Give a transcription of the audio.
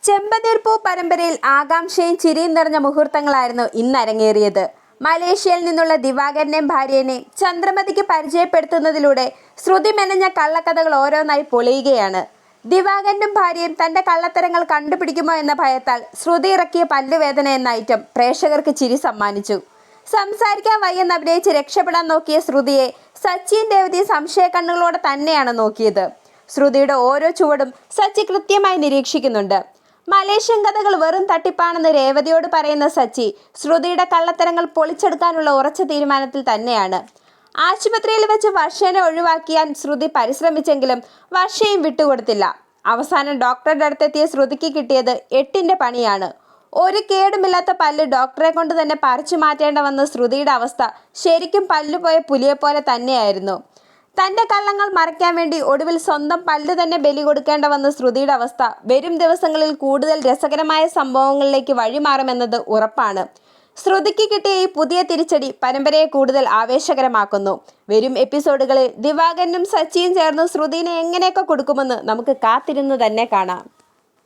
ചെമ്പനീർപ്പൂ പരമ്പരയിൽ ആകാംക്ഷയും ചിരിയും നിറഞ്ഞ മുഹൂർത്തങ്ങളായിരുന്നു ഇന്ന് അരങ്ങേറിയത്. മലേഷ്യയിൽ നിന്നുള്ള ദിവാകരനെയും ഭാര്യയെയും ചന്ദ്രമതിക്ക് പരിചയപ്പെടുത്തുന്നതിലൂടെ ശ്രുതി മെനഞ്ഞ കള്ളക്കഥകൾ ഓരോന്നായി പൊളിയുകയാണ്. ദിവാകരനും ഭാര്യയും തന്റെ കള്ളത്തരങ്ങൾ കണ്ടുപിടിക്കുമോ എന്ന ഭയത്താൽ ശ്രുതി ഇറക്കിയ പല്ലുവേദന എന്ന ഐറ്റം പ്രേക്ഷകർക്ക് ചിരി സമ്മാനിച്ചു. സംസാരിക്കാൻ വയ്യെന്ന് അഭിനയിച്ച് രക്ഷപ്പെടാൻ നോക്കിയ ശ്രുതിയെ സച്ചിൻ രേവതി സംശയക്കണ്ണുകളോടെ തന്നെയാണ് നോക്കിയത്. ശ്രുതിയുടെ ഓരോ ചുവടും സച്ചി കൃത്യമായി നിരീക്ഷിക്കുന്നുണ്ട്. മലേഷ്യൻ കഥകൾ വെറും തട്ടിപ്പാണെന്ന് രേവതിയോട് പറയുന്ന സച്ചി ശ്രുതിയുടെ കള്ളത്തരങ്ങൾ പൊളിച്ചെടുക്കാനുള്ള ഉറച്ച തീരുമാനത്തിൽ തന്നെയാണ്. ആശുപത്രിയിൽ വെച്ച് വർഷേനെ ഒഴിവാക്കിയാൻ ശ്രുതി പരിശ്രമിച്ചെങ്കിലും വർഷയും വിട്ടുകൊടുത്തില്ല. അവസാനം ഡോക്ടറുടെ അടുത്തെത്തിയ ശ്രുതിക്ക് കിട്ടിയത് 8ന്റെ പണിയാണ്. ഒരു കേടുമില്ലാത്ത പല്ല് ഡോക്ടറെ കൊണ്ട് തന്നെ പറിച്ചു മാറ്റേണ്ട വന്ന ശ്രുതിയുടെ അവസ്ഥ ശരിക്കും പല്ലുപോയ പുലിയെപ്പോലെ തന്നെയായിരുന്നു. തന്റെ കള്ളങ്ങൾ മറയ്ക്കാൻ വേണ്ടി ഒടുവിൽ സ്വന്തം പല്ല് തന്നെ ബലി കൊടുക്കേണ്ട വന്ന ശ്രുതിയുടെ അവസ്ഥ വരും ദിവസങ്ങളിൽ കൂടുതൽ രസകരമായ സംഭവങ്ങളിലേക്ക് വഴിമാറുമെന്നത് ഉറപ്പാണ്. ശ്രുതിക്ക് കിട്ടിയ ഈ പുതിയ തിരിച്ചടി പരമ്പരയെ കൂടുതൽ ആവേശകരമാക്കുന്നു. വരും എപ്പിസോഡുകളിൽ ദിവാകരനും സച്ചിയും ചേർന്ന് ശ്രുതിനെ എങ്ങനെയൊക്കെ കൊടുക്കുമെന്ന് നമുക്ക് കാത്തിരുന്ന് തന്നെ കാണാം.